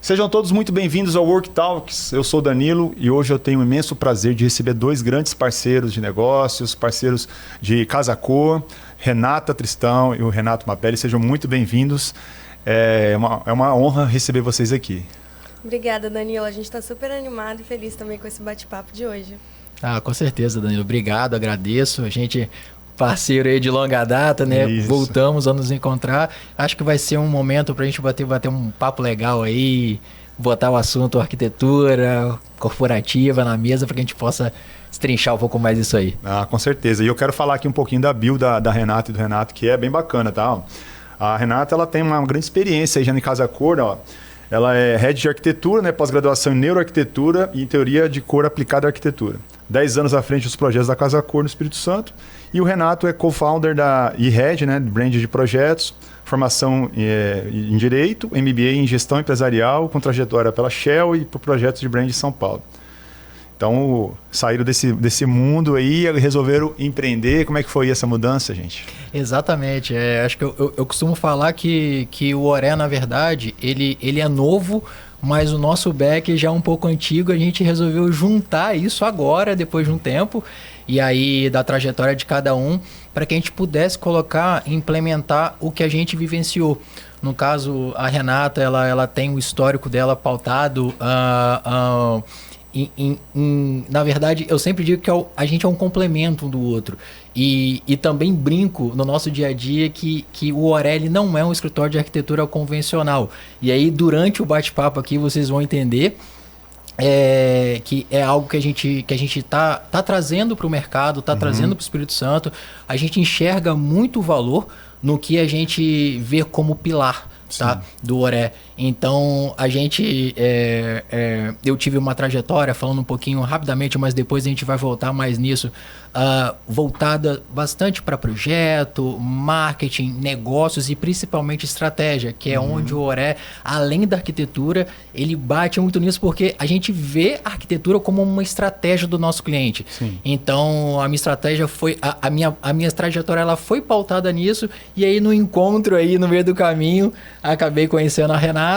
Sejam todos muito bem-vindos ao Work Talks. Eu sou o Danilo e hoje eu tenho o imenso prazer de receber dois grandes parceiros de negócios, parceiros de Casa Cor, Renata Tristão e o Renato Mapelli. Sejam muito bem-vindos. É uma honra receber vocês aqui. Obrigada, Danilo. A gente está super animado e feliz também com esse bate-papo de hoje. Com certeza, Danilo. Obrigado, agradeço. A gente, parceiro aí de longa data, né? Isso. Voltamos a nos encontrar. Acho que vai ser um momento para a gente bater um papo legal aí, botar o assunto arquitetura corporativa na mesa para que a gente possa destrinchar um pouco mais isso aí. Com certeza. E eu quero falar aqui um pouquinho da bio da Renata e do Renato, que é bem bacana, tá? A Renata, ela tem uma grande experiência aí já em Casa Cor, ó. Ela é head de arquitetura, né, pós-graduação em neuroarquitetura e em teoria de cor aplicada à arquitetura. 10 anos à frente dos projetos da Casa Cor no Espírito Santo. E o Renato é co-founder e head, né, de brand de projetos, formação em Direito, MBA em Gestão Empresarial, com trajetória pela Shell e por projetos de brand de São Paulo. Então, saíram desse mundo aí e resolveram empreender. Como é que foi essa mudança, gente? Exatamente. Acho que eu costumo falar que o Oré, na verdade, ele é novo, mas o nosso back já é um pouco antigo. A gente resolveu juntar isso agora, depois de um tempo, e aí da trajetória de cada um, para que a gente pudesse colocar e implementar o que a gente vivenciou. No caso, a Renata, ela tem o histórico dela pautado... na verdade, eu sempre digo que a gente é um complemento um do outro. E também brinco no nosso dia a dia que o Oré não é um escritório de arquitetura convencional. E aí, durante o bate-papo aqui, vocês vão entender que é algo que a gente tá trazendo para o mercado, trazendo para o Espírito Santo. A gente enxerga muito valor no que a gente vê como pilar, tá, do Oré. Então, a gente... eu tive uma trajetória, falando um pouquinho rapidamente, mas depois a gente vai voltar mais nisso, voltada bastante para projeto, marketing, negócios e principalmente estratégia, que é onde o Oré, além da arquitetura, ele bate muito nisso, porque a gente vê a arquitetura como uma estratégia do nosso cliente. Sim. Então, a minha estratégia foi... A minha trajetória, ela foi pautada nisso, e aí no encontro aí, no meio do caminho, acabei conhecendo a Renata,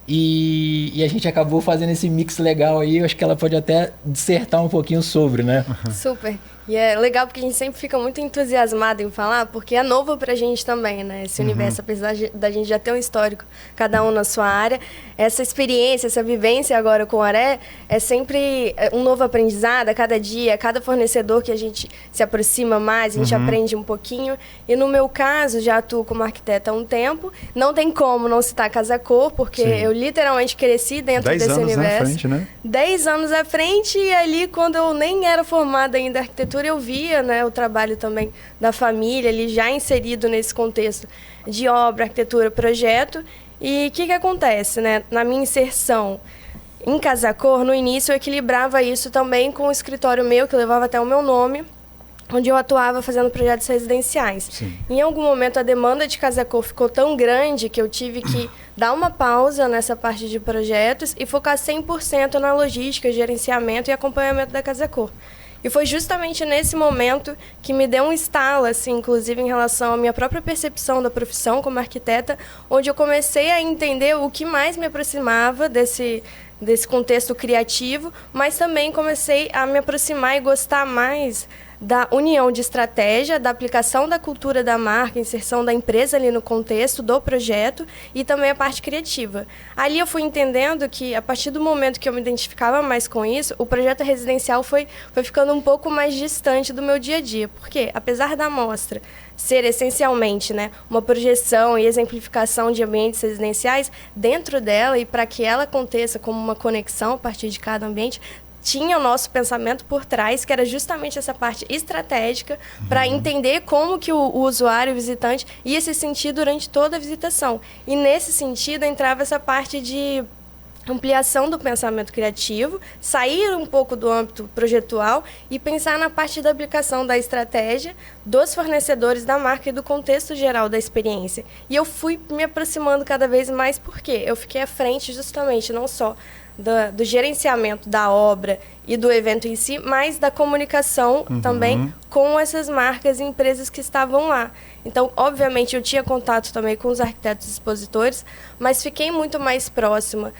e a gente acabou fazendo esse mix legal aí. Eu acho que ela pode até dissertar um pouquinho sobre, né? Super. E é legal porque a gente sempre fica muito entusiasmado em falar, porque é novo pra gente também, né? Esse universo, apesar da gente já ter um histórico, cada um na sua área, essa experiência, essa vivência agora com o Oré é sempre um novo aprendizado a cada dia, cada fornecedor que a gente se aproxima mais, a gente aprende um pouquinho. E no meu caso, já atuo como arquiteta há um tempo, não tem como não citar Casa Cor, porque eu literalmente cresci dentro desse universo. 10 anos à frente, né? 10 anos à frente, e ali, quando eu nem era formada ainda em arquitetura, eu via, né, o trabalho também da família ali já inserido nesse contexto de obra, arquitetura, projeto. E o que acontece, né? Na minha inserção em Casa Cor, no início eu equilibrava isso também com o escritório meu, que levava até o meu nome, onde eu atuava fazendo projetos residenciais. Sim. Em algum momento a demanda de Casa Cor ficou tão grande que eu tive que dar uma pausa nessa parte de projetos e focar 100% na logística, gerenciamento e acompanhamento da Casa Cor. E foi justamente nesse momento que me deu um estalo, assim, inclusive em relação à minha própria percepção da profissão como arquiteta, onde eu comecei a entender o que mais me aproximava desse contexto criativo, mas também comecei a me aproximar e gostar mais da união de estratégia, da aplicação da cultura da marca, inserção da empresa ali no contexto do projeto e também a parte criativa. Ali eu fui entendendo que, a partir do momento que eu me identificava mais com isso, o projeto residencial foi ficando um pouco mais distante do meu dia a dia, porque, apesar da amostra ser essencialmente, né, uma projeção e exemplificação de ambientes residenciais, dentro dela, e para que ela aconteça como uma conexão a partir de cada ambiente, tinha o nosso pensamento por trás, que era justamente essa parte estratégica para entender como que o usuário, o visitante, ia se sentir durante toda a visitação. E nesse sentido entrava essa parte de ampliação do pensamento criativo, sair um pouco do âmbito projetual e pensar na parte da aplicação da estratégia dos fornecedores da marca e do contexto geral da experiência. E eu fui me aproximando cada vez mais porque eu fiquei à frente justamente não só do gerenciamento da obra e do evento em si, mas da comunicação também com essas marcas e empresas que estavam lá. Então, obviamente, eu tinha contato também com os arquitetos expositores, mas fiquei muito mais próxima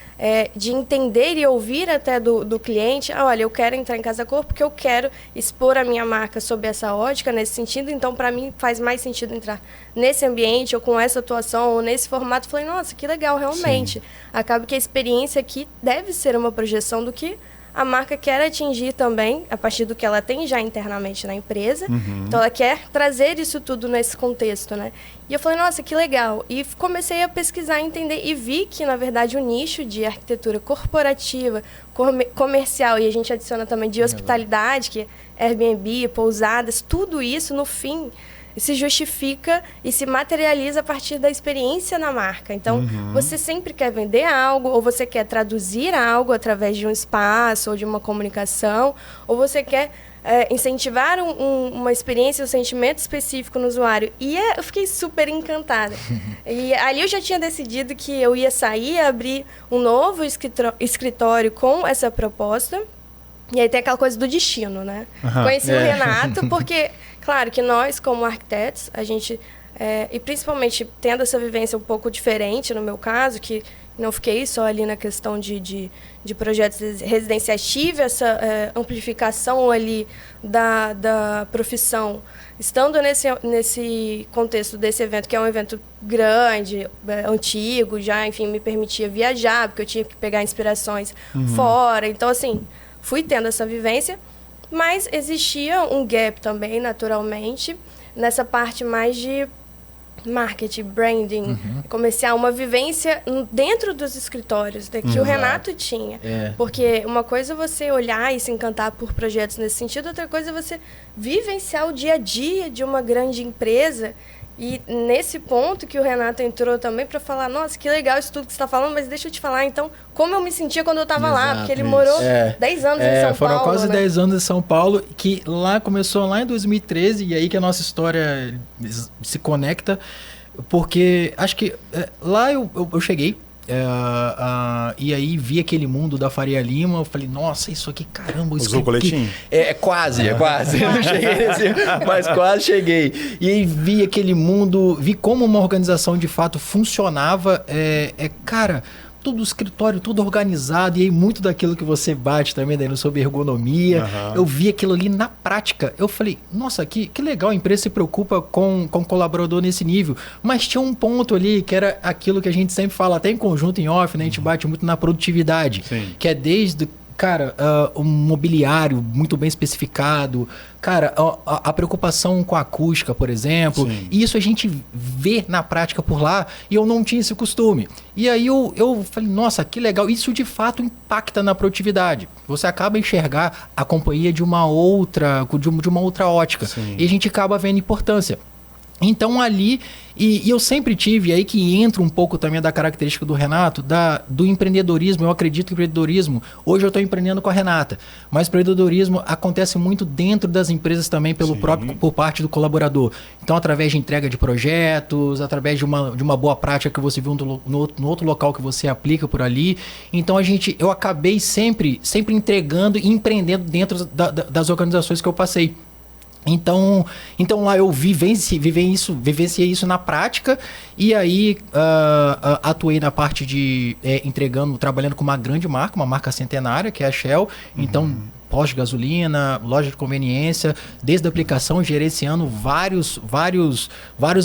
de entender e ouvir até do cliente, olha, eu quero entrar em Casa Cor porque eu quero expor a minha marca sob essa ótica, nesse sentido, então, para mim, faz mais sentido entrar nesse ambiente, ou com essa atuação, ou nesse formato. Falei, nossa, que legal, realmente. Sim. Acaba que a experiência aqui deve ser uma projeção do que a marca quer atingir também, a partir do que ela tem já internamente na empresa. Então, ela quer trazer isso tudo nesse contexto, né? E eu falei, nossa, que legal. E comecei a pesquisar, entender, e vi que, na verdade, o nicho de arquitetura corporativa, comercial, e a gente adiciona também de hospitalidade, que é Airbnb, pousadas, tudo isso, no fim, se justifica e se materializa a partir da experiência na marca. Então, você sempre quer vender algo, ou você quer traduzir algo através de um espaço ou de uma comunicação, ou você quer incentivar uma experiência, um sentimento específico no usuário. E eu fiquei super encantada. E ali eu já tinha decidido que eu ia sair, abrir um novo escritório com essa proposta. E aí tem aquela coisa do destino, né? Conheci o Renato porque... Claro que nós, como arquitetos, a gente, e principalmente tendo essa vivência um pouco diferente, no meu caso, que não fiquei só ali na questão de projetos residenciais, tive essa amplificação ali da profissão, estando nesse contexto desse evento, que é um evento grande, antigo, já, enfim, me permitia viajar, porque eu tinha que pegar inspirações fora. Então, assim, fui tendo essa vivência. Mas existia um gap também, naturalmente, nessa parte mais de marketing, branding, comercial, uma vivência dentro dos escritórios, que o Renato tinha. Porque uma coisa é você olhar e se encantar por projetos nesse sentido, outra coisa é você vivenciar o dia a dia de uma grande empresa. E nesse ponto que o Renato entrou também para falar, nossa, que legal isso tudo que você está falando, mas deixa eu te falar, então, como eu me sentia quando eu estava lá, porque ele morou 10 anos em São Paulo. Foram quase 10 anos em São Paulo, que começou lá em 2013, e aí que a nossa história se conecta, porque acho que lá eu cheguei, e aí vi aquele mundo da Faria Lima, eu falei, nossa, isso aqui, caramba, isso usou o coletinho? Quase. Não cheguei nesse, mas quase cheguei. E aí vi aquele mundo, vi como uma organização de fato funcionava, cara, tudo escritório, tudo organizado, e aí muito daquilo que você bate também, daí sobre ergonomia, eu vi aquilo ali na prática. Eu falei, nossa, que legal, a empresa se preocupa com o colaborador nesse nível. Mas tinha um ponto ali, que era aquilo que a gente sempre fala, até em conjunto, em off, né? A gente bate muito na produtividade. Sim. Que é desde... Cara, um mobiliário muito bem especificado. Cara, a preocupação com a acústica, por exemplo. Sim. E isso a gente vê na prática por lá, e eu não tinha esse costume. E aí eu falei, nossa, que legal. Isso de fato impacta na produtividade. Você acaba a enxergar a companhia de uma outra ótica. Sim. E a gente acaba vendo importância. Então ali, e eu sempre tive, aí que entra um pouco também da característica do Renato, do empreendedorismo. Eu acredito que o empreendedorismo, hoje eu estou empreendendo com a Renata, mas o empreendedorismo acontece muito dentro das empresas também por parte do colaborador. Então através de entrega de projetos, através de uma boa prática que você viu no outro local que você aplica por ali. Então eu acabei sempre entregando e empreendendo dentro das organizações que eu passei. Então lá eu vivenciei isso na prática, e aí atuei na parte de trabalhando com uma grande marca, uma marca centenária, que é a Shell. Então, posto de gasolina, loja de conveniência, desde a aplicação, gerenciando vários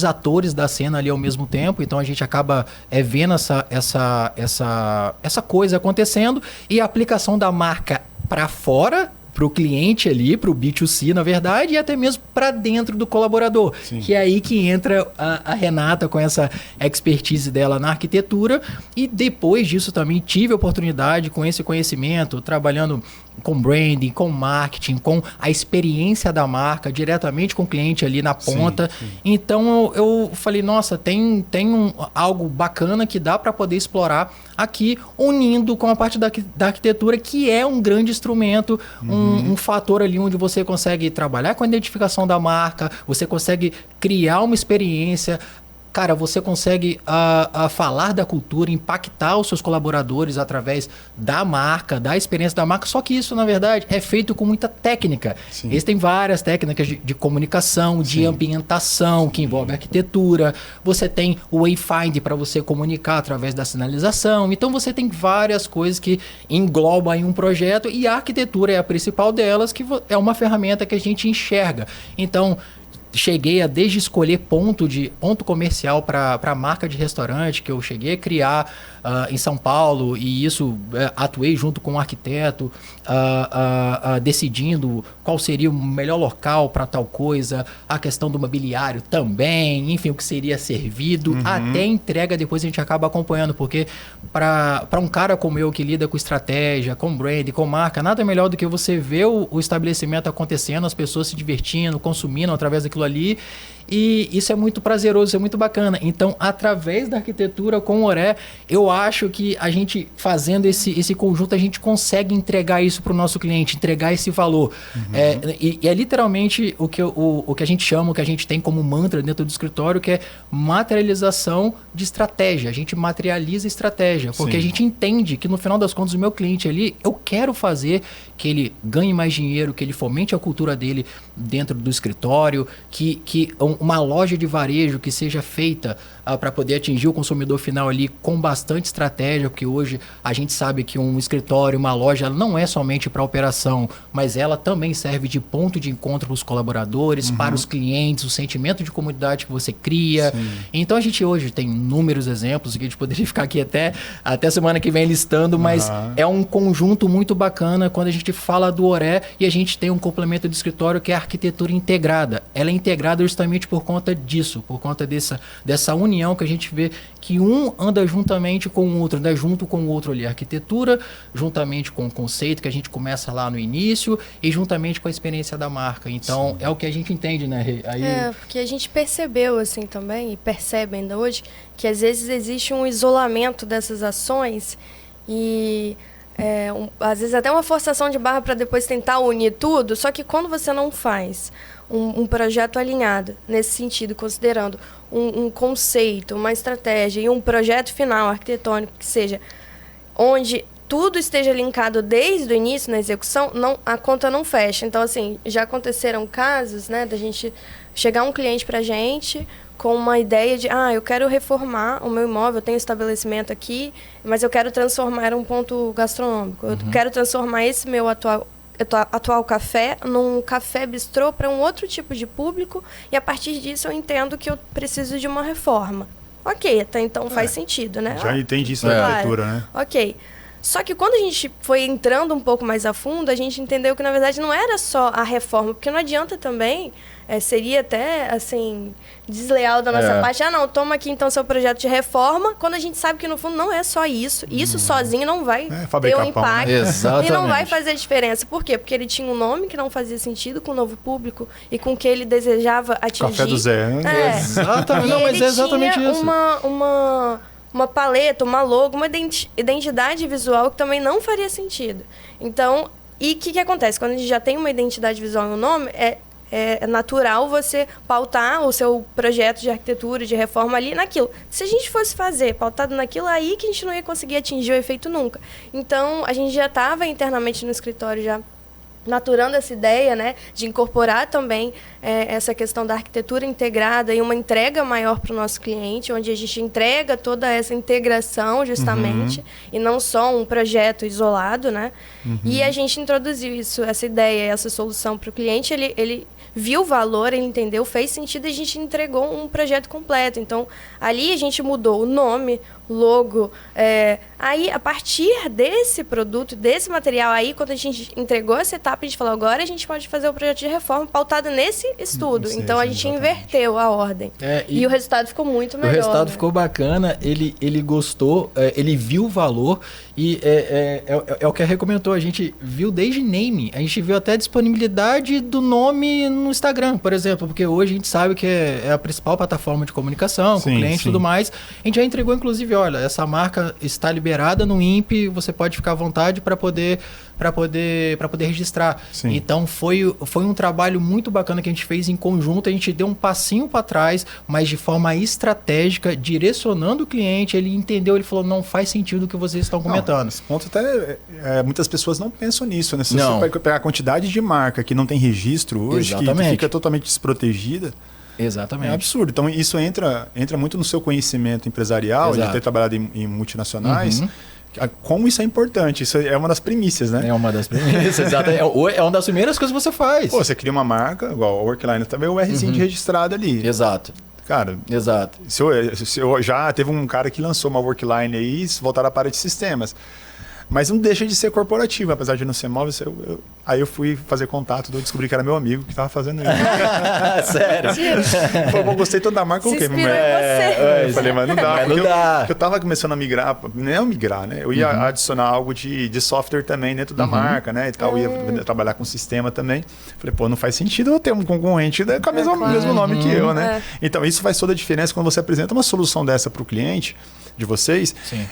atores da cena ali ao mesmo tempo. Então a gente acaba vendo essa coisa acontecendo, e a aplicação da marca para fora, para o cliente ali, para o B2C, na verdade, e até mesmo para dentro do colaborador. Sim. Que é aí que entra a Renata com essa expertise dela na arquitetura. E depois disso também tive a oportunidade, com esse conhecimento, trabalhando com branding, com marketing, com a experiência da marca, diretamente com o cliente ali na ponta. Sim. Então eu falei, nossa, tem algo bacana que dá para poder explorar aqui, unindo com a parte da arquitetura, que é um grande instrumento, um fator ali onde você consegue trabalhar com a identificação da marca, você consegue criar uma experiência, cara, você consegue falar da cultura, impactar os seus colaboradores através da marca, da experiência da marca, só que isso, na verdade, é feito com muita técnica. Sim. Existem várias técnicas de comunicação, de Sim. ambientação, que envolve arquitetura. Você tem o Wayfind para você comunicar através da sinalização. Então, você tem várias coisas que englobam em um projeto e a arquitetura é a principal delas, que é uma ferramenta que a gente enxerga. Então, cheguei a desde escolher ponto comercial para a marca de restaurante que eu cheguei a criar em São Paulo, e isso atuei junto com um arquiteto decidindo qual seria o melhor local para tal coisa, a questão do mobiliário também, enfim, o que seria servido, até a entrega depois a gente acaba acompanhando, porque para um cara como eu que lida com estratégia, com brand, com marca, nada melhor do que você ver o estabelecimento acontecendo, as pessoas se divertindo, consumindo através daquilo ali, e isso é muito prazeroso, isso é muito bacana. Então, através da arquitetura com o Oré, eu acho que a gente fazendo esse conjunto, a gente consegue entregar isso para o nosso cliente, entregar esse valor. E é literalmente o que a gente chama, o que a gente tem como mantra dentro do escritório, que é materialização de estratégia. A gente materializa estratégia, porque Sim. a gente entende que no final das contas o meu cliente ali, eu quero fazer que ele ganhe mais dinheiro, que ele fomente a cultura dele dentro do escritório, que uma loja de varejo que seja feita para poder atingir o consumidor final ali com bastante estratégia, porque hoje a gente sabe que um escritório, uma loja, ela não é somente para operação, mas ela também serve de ponto de encontro para os colaboradores, para os clientes, o sentimento de comunidade que você cria. Sim. Então a gente hoje tem inúmeros exemplos, que a gente poderia ficar aqui até semana que vem listando, mas é um conjunto muito bacana quando a gente fala do Oré e a gente tem um complemento de escritório que é a arquitetura integrada. Ela é integrada justamente por conta disso, por conta dessa união que a gente vê que um anda juntamente com o outro, né? Junto com o outro ali, a arquitetura, juntamente com o conceito que a gente começa lá no início e juntamente com a experiência da marca. Então, Sim. é o que a gente entende, né, Rê? Aí... porque a gente percebeu assim também, e percebe ainda hoje, que às vezes existe um isolamento dessas ações e às vezes até uma forçação de barra para depois tentar unir tudo, só que quando você não faz um projeto alinhado nesse sentido, considerando um conceito, uma estratégia e um projeto final arquitetônico que seja onde tudo esteja linkado desde o início na execução, a conta não fecha. Então, assim, já aconteceram casos, né, da gente chegar um cliente para a gente com uma ideia de, eu quero reformar o meu imóvel, eu tenho um estabelecimento aqui, mas eu quero transformar um ponto gastronômico. Eu quero transformar esse meu atual café num café bistrô para um outro tipo de público, e a partir disso eu entendo que eu preciso de uma reforma. Ok, até então faz sentido, né? Já entendi isso da arquitetura, né? Ok. Só que quando a gente foi entrando um pouco mais a fundo, a gente entendeu que, na verdade, não era só a reforma, porque não adianta também, seria até, assim, desleal da nossa parte. Não, toma aqui, então, seu projeto de reforma, quando a gente sabe que, no fundo, não é só isso. Isso sozinho não vai ter um impacto. Né? Exatamente. E não vai fazer diferença. Por quê? Porque ele tinha um nome que não fazia sentido com o novo público e com o que ele desejava atingir. Café do Zé, né? Exatamente. Não, mas é exatamente tinha isso. uma paleta, uma logo, uma identidade visual que também não faria sentido. Então, e o que acontece? Quando a gente já tem uma identidade visual e um nome, é natural você pautar o seu projeto de arquitetura, de reforma ali naquilo. Se a gente fosse fazer pautado naquilo, aí que a gente não ia conseguir atingir o efeito nunca. Então, a gente já estava internamente no escritório já maturando essa ideia, né, de incorporar também essa questão da arquitetura integrada e uma entrega maior para o nosso cliente, onde a gente entrega toda essa integração justamente, e não só um projeto isolado, né? E a gente introduziu essa ideia, essa solução para o cliente, ele viu o valor, ele entendeu, fez sentido, e a gente entregou um projeto completo. Então, ali a gente mudou o nome, logo. Aí, a partir desse produto, desse material, aí, quando a gente entregou essa etapa, a gente falou, agora a gente pode fazer o projeto de reforma pautado nesse estudo. Então, a gente inverteu a ordem. E o resultado ficou muito melhor. O resultado né? ficou bacana, ele gostou, ele viu o valor, e é o que a Rê comentou, a gente viu desde naming, a gente viu até a disponibilidade do nome no Instagram, por exemplo, porque hoje a gente sabe que é a principal plataforma de comunicação com o cliente e tudo mais. A gente já entregou, inclusive, olha, essa marca está liberada no INPE, você pode ficar à vontade para poder registrar. Sim. Então foi um trabalho muito bacana que a gente fez em conjunto, a gente deu um passinho para trás, mas de forma estratégica, direcionando o cliente, ele entendeu, ele falou, não faz sentido o que vocês estão comentando. Esse ponto até, muitas pessoas não pensam nisso, né? Se Não. você pegar a quantidade de marca que não tem registro hoje, que Exatamente. fica totalmente desprotegida, Exatamente. é absurdo. Então isso entra muito no seu conhecimento empresarial, Exato. de ter trabalhado em multinacionais, como isso é importante. Isso é uma das primícias, né? É uma das primeiras, exatamente. É uma das primeiras coisas que você faz. Pô, você cria uma marca, igual a Workline, também o Rzinho de registrado ali. Exato. Cara, Exato. se eu já teve um cara que lançou uma Workline aí, voltaram à parte de sistemas. Mas não deixa de ser corporativo, apesar de não ser móvel. Aí eu fui fazer contato, eu descobri que era meu amigo que estava fazendo isso. Sério? Pô, gostei tanto da marca, Se coloquei. inspirou em você. Eu falei, mas não dá. Mas porque não dá. porque eu tava começando a migrar, não migrar, né? Eu ia adicionar algo de software também dentro da marca, né? E tal, eu ia trabalhar com sistema também. Falei, pô, não faz sentido eu ter um concorrente com o mesmo nome que eu, né? Então isso faz toda a diferença quando você apresenta uma solução dessa para o cliente de vocês. Sim.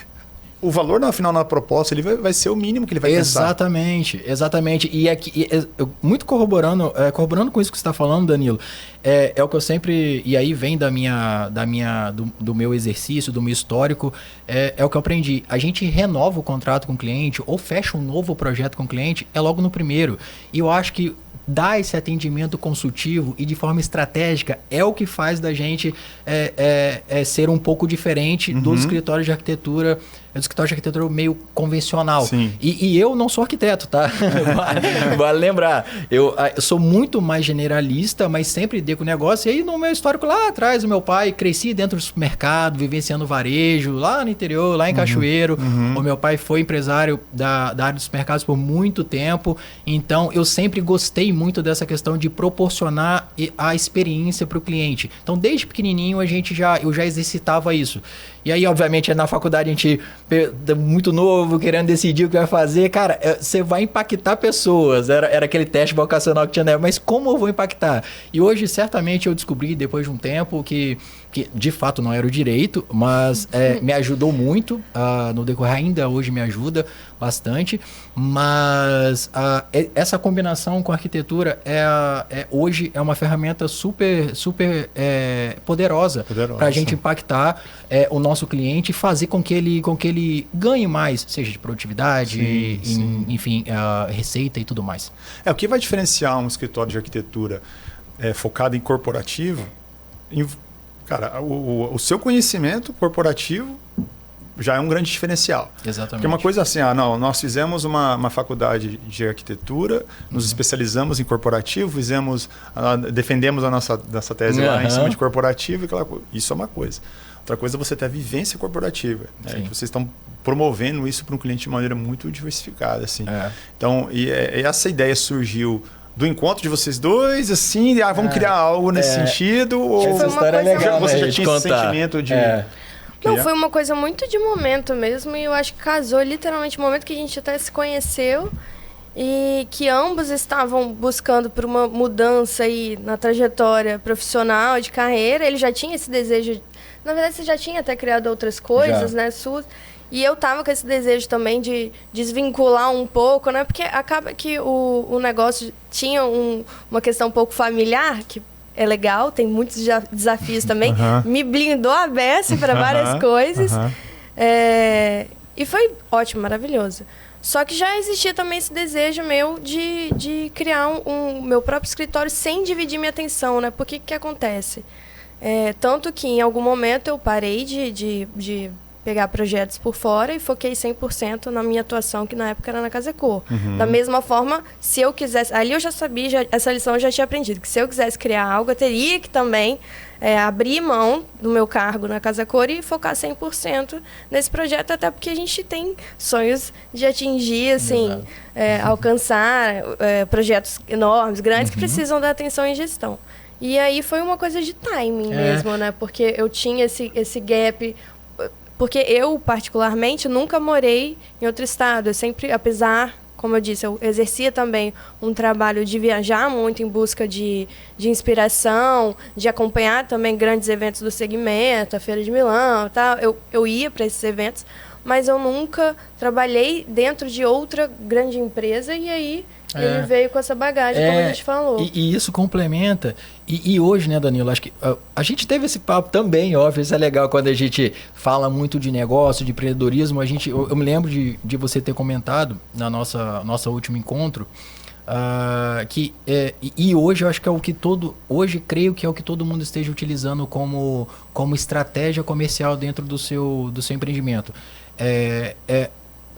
O valor no final na proposta ele vai ser o mínimo que ele vai pensar. Exatamente. E aqui, muito corroborando com isso que você está falando, Danilo, é o que eu sempre, e aí vem do meu exercício, do meu histórico, é o que eu aprendi. A gente renova o contrato com o cliente ou fecha um novo projeto com o cliente, é logo no primeiro. E eu acho que dar esse atendimento consultivo e de forma estratégica é o que faz da gente ser um pouco diferente dos escritórios de arquitetura, meio convencional. Sim. E eu não sou arquiteto, tá? Vale lembrar. Eu sou muito mais generalista, mas sempre dei com o negócio. E aí no meu histórico lá atrás, o meu pai, cresci dentro do supermercado, vivenciando varejo, lá no interior, lá em Cachoeiro. O meu pai foi empresário da área dos supermercados por muito tempo. Então eu sempre gostei muito dessa questão de proporcionar a experiência para o cliente. Então desde pequenininho eu já exercitava isso. E aí, obviamente, na faculdade a gente muito novo, querendo decidir o que vai fazer. Cara, você vai impactar pessoas. Era aquele teste vocacional que tinha, né? Mas como eu vou impactar? E hoje, certamente, eu descobri, depois de um tempo, que de fato não era o direito, mas me ajudou muito. No decorrer, ainda hoje me ajuda bastante. Mas essa combinação com a arquitetura hoje é uma ferramenta super poderosa para a gente impactar o nosso cliente e fazer com que ele ganhe mais, seja de produtividade, enfim, receita e tudo mais. O que vai diferenciar um escritório de arquitetura focado em corporativo? Cara, o seu conhecimento corporativo já é um grande diferencial. Exatamente. Porque uma coisa assim, nós fizemos uma faculdade de arquitetura, nos especializamos em corporativo, defendemos a nossa tese lá em cima de corporativo, isso é uma coisa. Outra coisa é você ter a vivência corporativa. Né? Vocês estão promovendo isso para um cliente de maneira muito diversificada. Assim. Então, essa ideia surgiu do encontro de vocês dois, assim, vamos criar algo nesse sentido? Ou essa história é legal, você já né, tinha esse sentimento de... Não, foi uma coisa muito de momento mesmo, e eu acho que casou literalmente no momento que a gente até se conheceu e que ambos estavam buscando por uma mudança aí na trajetória profissional, de carreira. Ele já tinha esse desejo, na verdade você já tinha até criado outras coisas, né, suas, e eu tava com esse desejo também de desvincular um pouco, né, porque acaba que o negócio tinha uma questão um pouco familiar, que é legal, tem muitos desafios também. Me blindou a beça para várias coisas. E foi ótimo, maravilhoso. Só que já existia também esse desejo meu de criar um meu próprio escritório sem dividir minha atenção, né? Porque que acontece? Tanto que em algum momento eu parei de pegar projetos por fora e foquei 100% na minha atuação, que na época era na Casa Cor. Da mesma forma, se eu quisesse... Ali eu já sabia, essa lição eu já tinha aprendido, que se eu quisesse criar algo, eu teria que também abrir mão do meu cargo na Casa Cor e focar 100% nesse projeto, até porque a gente tem sonhos de atingir, assim, alcançar projetos enormes, grandes, que precisam da atenção e gestão. E aí foi uma coisa de timing mesmo, né? Porque eu tinha esse gap... Porque eu, particularmente, nunca morei em outro estado. Eu sempre, apesar como eu disse, eu exercia também um trabalho de viajar muito em busca de inspiração, de acompanhar também grandes eventos do segmento, a Feira de Milão e tal. Eu ia para esses eventos, mas eu nunca trabalhei dentro de outra grande empresa, e aí ele veio com essa bagagem, como a gente falou. E isso complementa. E hoje, né, Danilo, acho que a gente teve esse papo também, óbvio, isso é legal quando a gente fala muito de negócio, de empreendedorismo. Eu me lembro de você ter comentado na nossa último encontro, e hoje eu acho que é o que hoje creio que é o que todo mundo esteja utilizando como estratégia comercial dentro do seu empreendimento.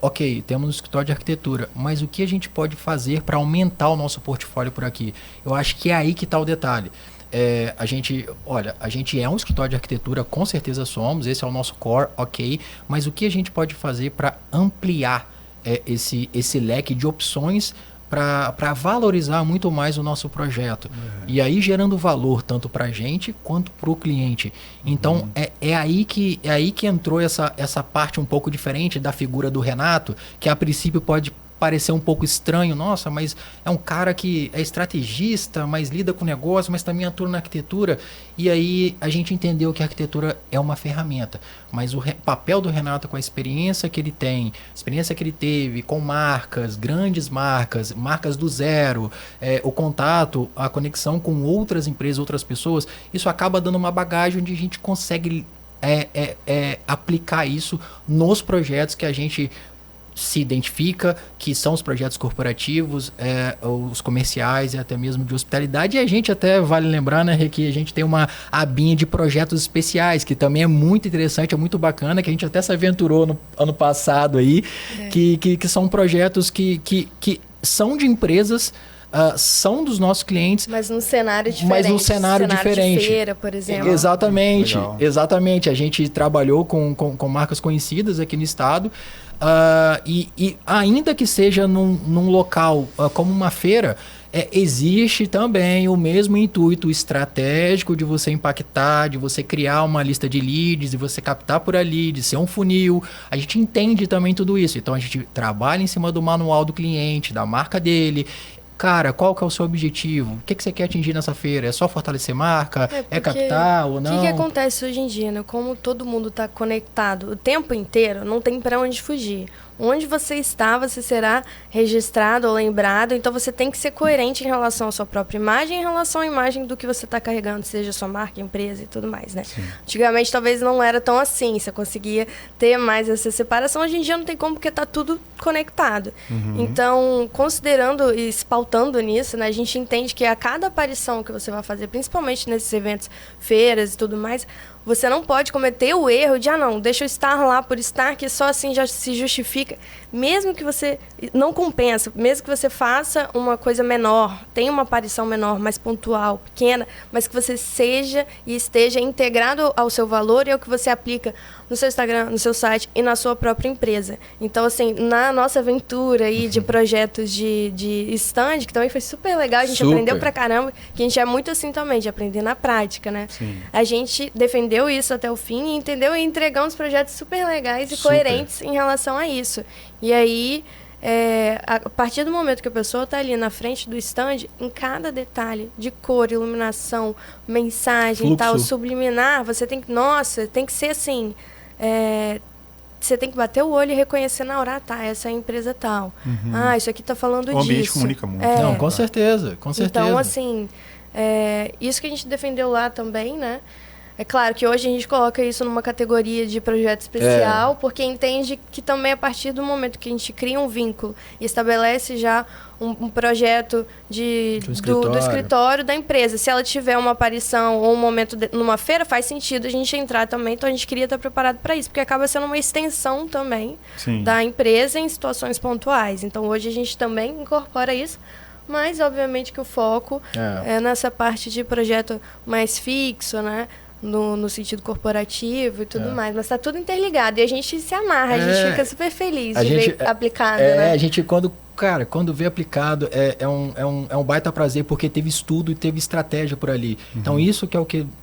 Ok, temos um escritório de arquitetura, mas o que a gente pode fazer para aumentar o nosso portfólio por aqui? Eu acho que é aí que está o detalhe. A gente é um escritório de arquitetura, com certeza somos, esse é o nosso core, ok, mas o que a gente pode fazer para ampliar esse leque de opções para valorizar muito mais o nosso projeto. E aí gerando valor tanto para a gente quanto para o cliente. Então é aí que entrou essa parte um pouco diferente da figura do Renato, que a princípio pode parecer um pouco estranho. Nossa, mas é um cara que é estrategista, mas lida com negócio, mas também atua na arquitetura. E aí a gente entendeu que a arquitetura é uma ferramenta, mas o papel do Renato, com a experiência que ele tem, a experiência que ele teve com marcas, grandes marcas do zero, o contato, a conexão com outras empresas, outras pessoas, isso acaba dando uma bagagem onde a gente consegue aplicar isso nos projetos que a gente se identifica, que são os projetos corporativos, os comerciais e até mesmo de hospitalidade. E a gente até vale lembrar, né, que a gente tem uma abinha de projetos especiais, que também é muito interessante, é muito bacana, que a gente até se aventurou no ano passado aí, que são projetos que são de empresas, são dos nossos clientes. Mas num cenário diferente. Mas num cenário diferente. De feira, por exemplo. Exatamente, Legal. exatamente. A gente trabalhou com marcas conhecidas aqui no estado. E ainda que seja num local como uma feira, existe também o mesmo intuito estratégico de você impactar, de você criar uma lista de leads, de você captar por ali, de ser um funil. A gente entende também tudo isso. Então a gente trabalha em cima do manual do cliente, da marca dele. Cara, qual que é o seu objetivo? O que você quer atingir nessa feira? É só fortalecer marca? É capital ou não? O que acontece hoje em dia, né? Como todo mundo está conectado o tempo inteiro, não tem para onde fugir. Onde você está, você será registrado ou lembrado. Então, você tem que ser coerente em relação à sua própria imagem, em relação à imagem do que você está carregando, seja sua marca, empresa e tudo mais, né? Sim. Antigamente, talvez não era tão assim. Você conseguia ter mais essa separação. Hoje em dia, não tem como, porque está tudo conectado. Então, considerando e se pautando nisso, né, a gente entende que a cada aparição que você vai fazer, principalmente nesses eventos, feiras e tudo mais, você não pode cometer o erro de, não, deixa eu estar lá por estar, que só assim já se justifica. Mesmo que você não compensa, mesmo que você faça uma coisa menor, tenha uma aparição menor, mais pontual, pequena, mas que você seja e esteja integrado ao seu valor e ao que você aplica no seu Instagram, no seu site e na sua própria empresa. Então, assim, na nossa aventura aí de projetos de stand, que também foi super legal, a gente aprendeu pra caramba, que a gente é muito assim também, de aprender na prática, né? Sim. A gente defendeu isso até o fim e entendeu, e entregamos projetos super legais e coerentes em relação a isso. E aí, a partir do momento que a pessoa está ali na frente do stand, em cada detalhe de cor, iluminação, mensagem e tal, subliminar, você tem que, tem que ser assim, você tem que bater o olho e reconhecer na hora, essa é a empresa tal. Isso aqui está falando disso. O ambiente comunica muito. Não, com certeza, com certeza. Então, assim, isso que a gente defendeu lá também, né? É claro que hoje a gente coloca isso numa categoria de projeto especial, porque entende que também a partir do momento que a gente cria um vínculo e estabelece já um projeto do escritório da empresa, se ela tiver uma aparição ou um momento numa feira, faz sentido a gente entrar também. Então a gente queria estar preparado para isso, porque acaba sendo uma extensão também da empresa em situações pontuais. Então hoje a gente também incorpora isso. Mas, obviamente, que o foco é nessa parte de projeto mais fixo, né? No sentido corporativo e tudo mais. Mas tá tudo interligado. E a gente se amarra, a gente fica super feliz de ver aplicado, né? A gente, cara, quando vê aplicado, é um baita prazer, porque teve estudo e teve estratégia por ali. Então, isso que é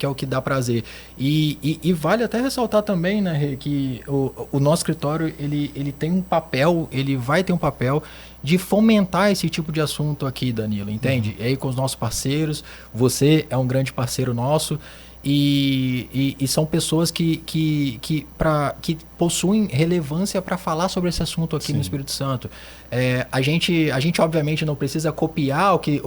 o que dá prazer. E vale até ressaltar também, né, Rê, que o nosso escritório, ele tem um papel, ele vai ter um papel de fomentar esse tipo de assunto aqui, Danilo, entende? E aí com os nossos parceiros, você é um grande parceiro nosso, e são pessoas que possuem relevância para falar sobre esse assunto aqui no Espírito Santo. A gente obviamente não precisa copiar o que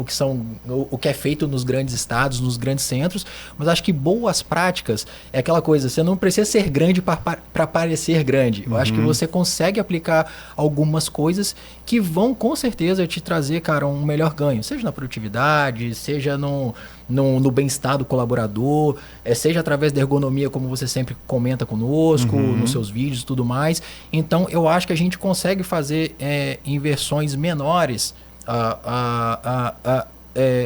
é feito nos grandes estados, nos grandes centros, mas acho que boas práticas é aquela coisa, você não precisa ser grande para parecer grande. Eu acho que você consegue aplicar algumas coisas que vão com certeza te trazer, cara, um melhor ganho, seja na produtividade, seja no bem-estar do colaborador, seja através da ergonomia, como você sempre comenta conosco, nos seus vídeos e tudo mais. Então, eu acho que a gente consegue fazer inversões menores,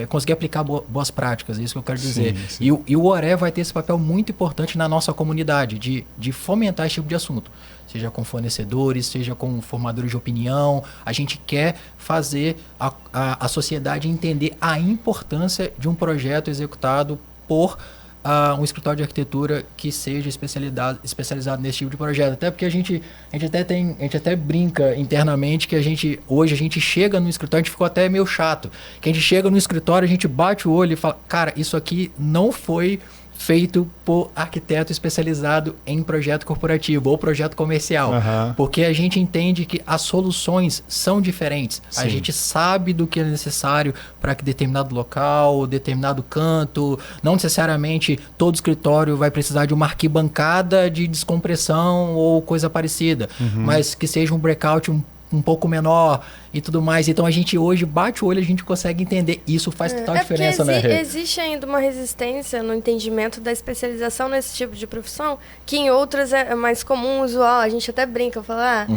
conseguir aplicar boas práticas, é isso que eu quero dizer. Sim. E o ORE vai ter esse papel muito importante na nossa comunidade, de fomentar esse tipo de assunto. Seja com fornecedores, seja com formadores de opinião. A gente quer fazer a sociedade entender a importância de um projeto executado por um escritório de arquitetura que seja especializado nesse tipo de projeto. Até porque a gente até brinca internamente que hoje a gente chega no escritório, a gente ficou até meio chato. Que a gente chega no escritório, a gente bate o olho e fala, cara, isso aqui não foi feito por arquiteto especializado em projeto corporativo ou projeto comercial. Porque a gente entende que as soluções são diferentes. Sim. A gente sabe do que é necessário para que determinado local, determinado canto, não necessariamente todo escritório vai precisar de uma arquibancada de descompressão ou coisa parecida, mas que seja um breakout um pouco menor e tudo mais. Então a gente hoje bate o olho, a gente consegue entender. Isso faz total diferença, né, Rê? Existe ainda uma resistência no entendimento da especialização nesse tipo de profissão, que em outras é mais comum, usual. A gente até brinca, fala,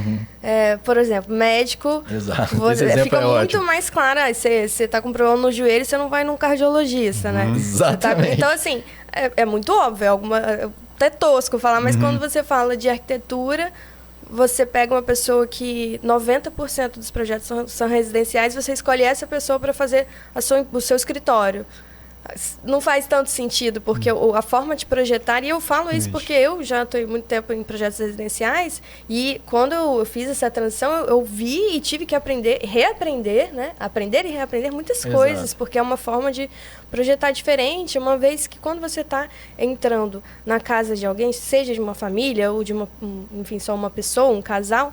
por exemplo, médico. Exato. Fica muito mais claro. Você está com problema no joelho, você não vai num cardiologista, né? Exatamente. Então, assim, é muito óbvio, até tosco falar, mas quando você fala de arquitetura, você pega uma pessoa que 90% dos projetos são residenciais, você escolhe essa pessoa para fazer o seu escritório. Não faz tanto sentido, porque a forma de projetar, e eu falo isso porque eu já estou muito tempo em projetos residenciais, e quando eu fiz essa transição, eu vi e tive que reaprender, né? Aprender e reaprender muitas coisas, porque é uma forma de projetar diferente, uma vez que quando você está entrando na casa de alguém, seja de uma família ou de enfim, só uma pessoa, um casal,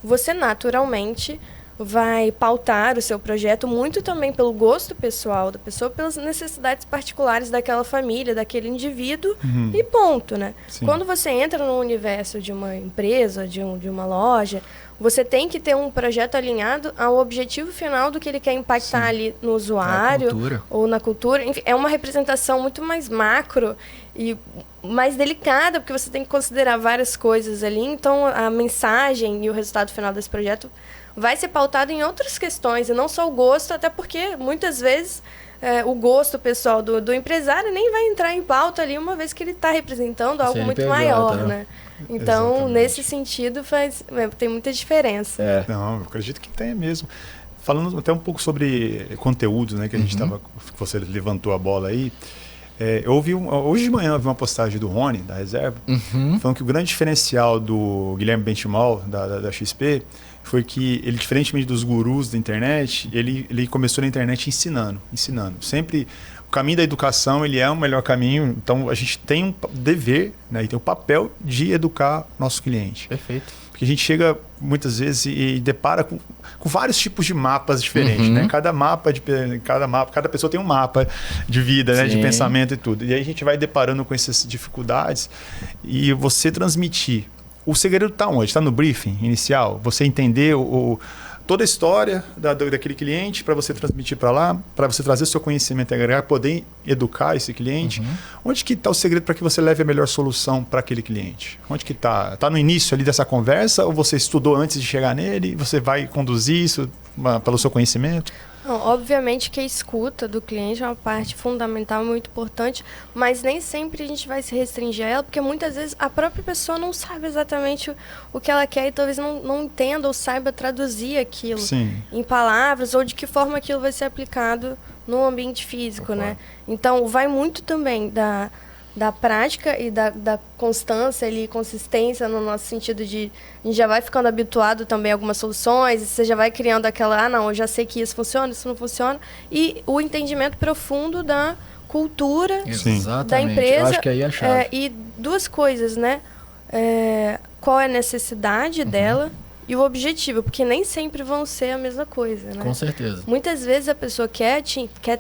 você naturalmente vai pautar o seu projeto muito também pelo gosto pessoal da pessoa, pelas necessidades particulares daquela família, daquele indivíduo, e ponto, né? Sim. Quando você entra no universo de uma empresa, de uma loja, você tem que ter um projeto alinhado ao objetivo final do que ele quer impactar ali no usuário ou na cultura. Enfim, é uma representação muito mais macro e mais delicada, porque você tem que considerar várias coisas ali. Então, a mensagem e o resultado final desse projeto vai ser pautado em outras questões, e não só o gosto, até porque, muitas vezes, o gosto pessoal do empresário nem vai entrar em pauta ali, uma vez que ele está representando algo muito maior, né? Então, exatamente, nesse sentido, tem muita diferença. Não, eu acredito que tem mesmo. Falando até um pouco sobre conteúdos, né, que a gente que você levantou a bola aí, eu ouvi hoje de manhã eu vi uma postagem do Rony, da Reserva, falando que o grande diferencial do Guilherme Benchimol, da XP, foi que ele, diferentemente dos gurus da internet, ele começou na internet ensinando. Sempre o caminho da educação, ele é o melhor caminho, então a gente tem um dever, né, e tem o papel de educar nosso cliente. Perfeito. Porque a gente chega muitas vezes e depara com vários tipos de mapas diferentes, né? Cada pessoa tem um mapa de vida, né? De pensamento e tudo. E aí a gente vai deparando com essas dificuldades, e você transmitir. O segredo está onde? Está no briefing inicial? Você entender toda a história daquele cliente para você transmitir para lá, para você trazer o seu conhecimento e agregar, poder educar esse cliente. Onde que está o segredo para que você leve a melhor solução para aquele cliente? Onde que está? Está no início ali dessa conversa, ou você estudou antes de chegar nele e você vai conduzir isso pelo seu conhecimento? Não, obviamente que a escuta do cliente é uma parte fundamental, muito importante, mas nem sempre a gente vai se restringir a ela, porque muitas vezes a própria pessoa não sabe exatamente o que ela quer e talvez não entenda ou saiba traduzir aquilo em palavras ou de que forma aquilo vai ser aplicado no ambiente físico, né? Então, vai muito também da prática e da constância e consistência no nosso sentido de a gente já vai ficando habituado também a algumas soluções, e você já vai criando aquela, não, eu já sei que isso funciona, isso não funciona, e o entendimento profundo da cultura da empresa. Eu acho que aí é a chave. E duas coisas, né? Qual é a necessidade dela e o objetivo, porque nem sempre vão ser a mesma coisa, né? Com certeza. Muitas vezes a pessoa quer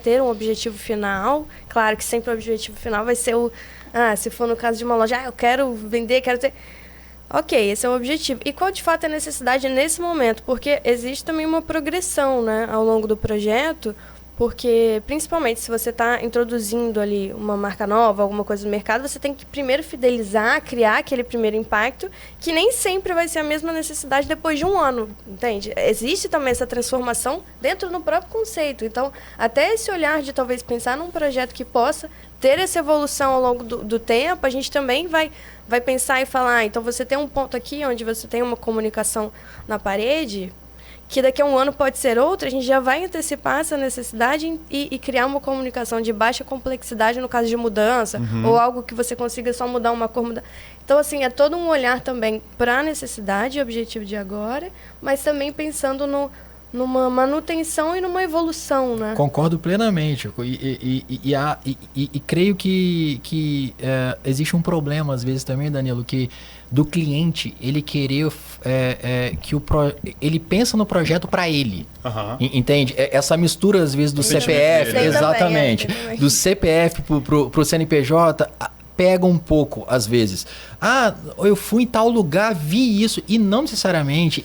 ter um objetivo final, claro que sempre o objetivo final vai ser se for no caso de uma loja, eu quero vender, quero ter... Ok, esse é o objetivo. E qual de fato é a necessidade nesse momento? Porque existe também uma progressão, né, ao longo do projeto, porque, principalmente, se você está introduzindo ali uma marca nova, alguma coisa no mercado, você tem que primeiro fidelizar, criar aquele primeiro impacto, que nem sempre vai ser a mesma necessidade depois de um ano, entende? Existe também essa transformação dentro do próprio conceito. Então, até esse olhar de talvez pensar num projeto que possa ter essa evolução ao longo do tempo, a gente também vai pensar e falar, então você tem um ponto aqui onde você tem uma comunicação na parede, que daqui a um ano pode ser outra, a gente já vai antecipar essa necessidade e criar uma comunicação de baixa complexidade no caso de mudança, ou algo que você consiga só mudar uma cor. Então, assim, é todo um olhar também para a necessidade e objetivo de agora, mas também pensando numa manutenção e numa evolução, né? Concordo plenamente. E creio que existe um problema, às vezes, também, Danilo, que do cliente, ele querer ele pensa no projeto para ele. Entende? Essa mistura, às vezes, do CPF, exatamente, do CPF pro CNPJ, pega um pouco, às vezes. Eu fui em tal lugar, vi isso, e não necessariamente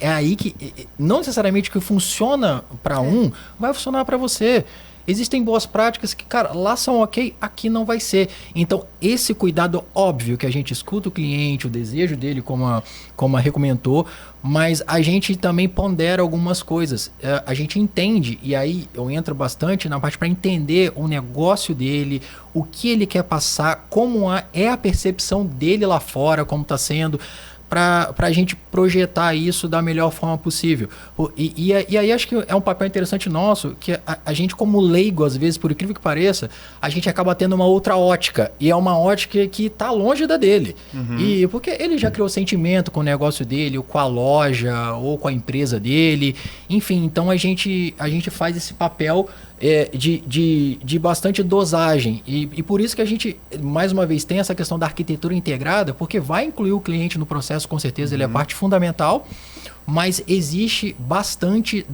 não necessariamente o que funciona para um vai funcionar para você. Existem boas práticas que, cara, lá são ok, aqui não vai ser. Então, esse cuidado, óbvio, que a gente escuta o cliente, o desejo dele, como a Rê comentou, mas a gente também pondera algumas coisas. A gente entende, e aí eu entro bastante na parte para entender o negócio dele, o que ele quer passar, como é a percepção dele lá fora, como está sendo, para a gente projetar isso da melhor forma possível. E aí acho que é um papel interessante nosso, que a gente, como leigo, às vezes, por incrível que pareça, a gente acaba tendo uma outra ótica, e é uma ótica que está longe da dele. E porque ele já criou sentimento com o negócio dele, ou com a loja, ou com a empresa dele, enfim, então a gente faz esse papel de bastante dosagem, e por isso que a gente, mais uma vez, tem essa questão da arquitetura integrada, porque vai incluir o cliente no processo, com certeza, ele é parte fundamental, mas existe bastante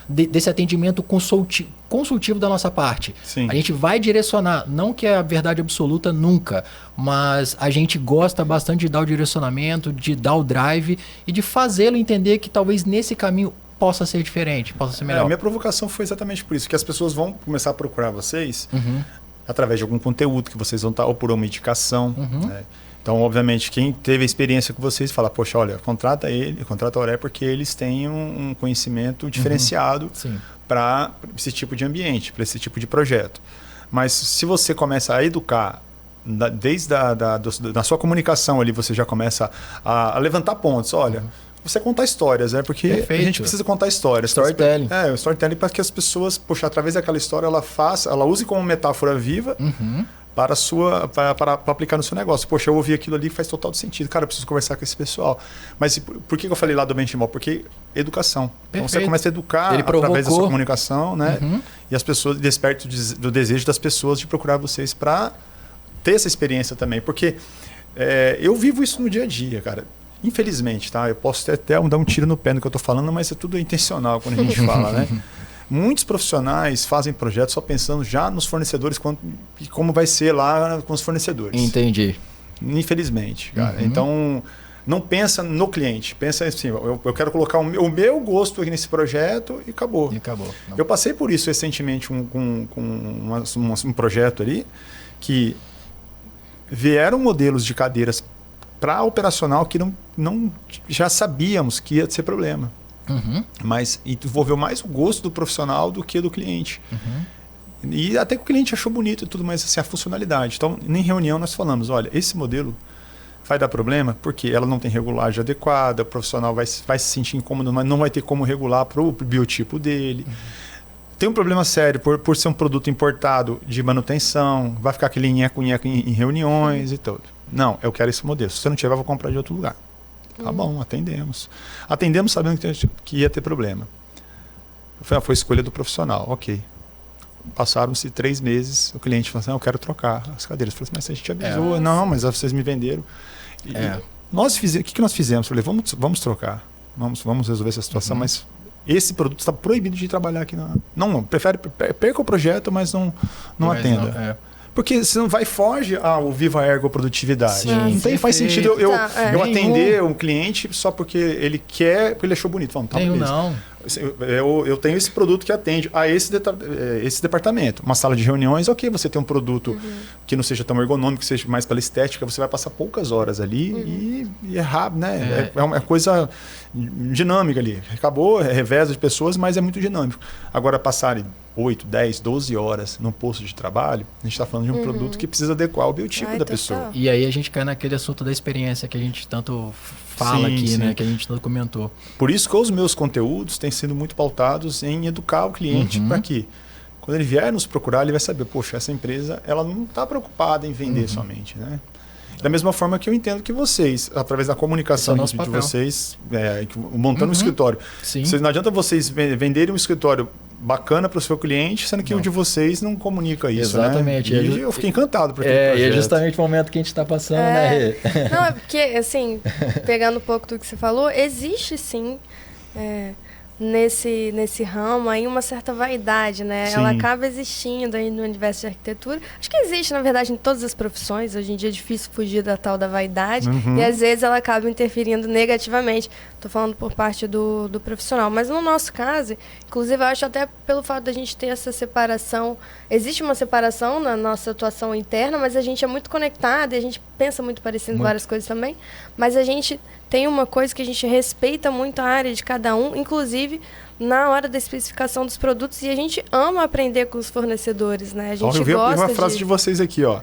desse atendimento consultivo da nossa parte. Sim. A gente vai direcionar, não que é a verdade absoluta nunca, mas a gente gosta bastante de dar o direcionamento, de dar o drive e de fazê-lo entender que talvez nesse caminho possa ser diferente, possa ser melhor. A minha provocação foi exatamente por isso, que as pessoas vão começar a procurar vocês através de algum conteúdo que vocês vão estar, ou por uma indicação, né? Então, obviamente, quem teve a experiência com vocês fala, poxa, olha, contrata a Auré, porque eles têm um conhecimento diferenciado para esse tipo de ambiente, para esse tipo de projeto. Mas se você começa a educar, desde da sua comunicação ali, você já começa a levantar pontos, olha... Você contar histórias, né? Porque a gente precisa contar histórias. Storytelling. O storytelling para que as pessoas, poxa, através daquela história, ela use como metáfora viva para aplicar no seu negócio. Poxa, eu ouvi aquilo ali, faz total sentido. Cara, eu preciso conversar com esse pessoal. Mas por que eu falei lá do benchmark? Porque educação. Então você começa a educar através da sua comunicação, né? E as pessoas despertam do desejo das pessoas de procurar vocês para ter essa experiência também. Porque eu vivo isso no dia a dia, cara. Infelizmente, tá? Eu posso até dar um tiro no pé no que eu estou falando, mas é tudo intencional quando a gente fala, né? Muitos profissionais fazem projetos só pensando já nos fornecedores e como vai ser lá com os fornecedores. Entendi. Infelizmente, cara. Então, não pensa no cliente. Pensa assim, eu quero colocar o meu gosto aqui nesse projeto e acabou. Não. Eu passei por isso recentemente com um projeto ali, que vieram modelos de cadeiras para operacional que não já sabíamos que ia ser problema. Mas envolveu mais o gosto do profissional do que do cliente. E até que o cliente achou bonito e tudo, mas assim, a funcionalidade. Então, em reunião nós falamos, olha, esse modelo vai dar problema porque ela não tem regulagem adequada, o profissional vai se sentir incômodo, mas não vai ter como regular para o biotipo dele. Tem um problema sério por ser um produto importado de manutenção, vai ficar aquele nheco-nheco em reuniões e tudo. Não, eu quero esse modelo. Se você não tiver, eu vou comprar de outro lugar. Tá bom, atendemos. Atendemos sabendo que ia ter problema. Foi a escolha do profissional, ok. Passaram-se 3 meses, o cliente falou assim, eu quero trocar as cadeiras. Eu falei assim, mas a gente avisou. Não, mas vocês me venderam. Nós fizemos, o que nós fizemos? Eu falei, vamos trocar. Vamos resolver essa situação, mas esse produto está proibido de trabalhar aqui. Não, prefere, perca o projeto, mas não atenda. Porque se não vai, foge ao Viva Ergo Produtividade. Não faz sentido eu atender um cliente só porque ele quer, porque ele achou bonito. Falando, tá, não. Eu tenho esse produto que atende a esse departamento. Uma sala de reuniões, ok, você tem um produto que não seja tão ergonômico, que seja mais pela estética, você vai passar poucas horas ali e é rápido, né? É uma coisa dinâmica ali. Acabou, reveza de pessoas, mas é muito dinâmico. Agora, passarem 8, 10, 12 horas num posto de trabalho, a gente está falando de um produto que precisa adequar o biotipo da pessoa. E aí a gente cai naquele assunto da experiência que a gente tanto fala aqui, né? Que a gente tanto comentou. Por isso que os meus conteúdos têm sido muito pautados em educar o cliente para que, quando ele vier nos procurar, ele vai saber, poxa, essa empresa ela não está preocupada em vender somente, né? Da mesma forma que eu entendo que vocês, através da comunicação de vocês, montando um escritório, não adianta vocês venderem um escritório bacana para o seu cliente, sendo que o de vocês não comunica isso. Exatamente. Né? E eu fiquei encantado. E é justamente o momento que a gente está passando, né? Não, é porque, assim, pegando um pouco do que você falou, existe sim nesse ramo aí uma certa vaidade, né? Ela acaba existindo aí no universo de arquitetura. Acho que existe, na verdade, em todas as profissões. Hoje em dia é difícil fugir da tal da vaidade e às vezes ela acaba interferindo negativamente. Estou falando por parte do profissional. Mas no nosso caso, inclusive eu acho até pelo fato da gente ter essa separação, existe uma separação na nossa atuação interna, mas a gente é muito conectado e a gente pensa muito parecido em várias coisas também, mas a gente tem uma coisa que a gente respeita muito a área de cada um, inclusive na hora da especificação dos produtos, e a gente ama aprender com os fornecedores, né? A gente eu vi uma frase de vocês aqui, ó.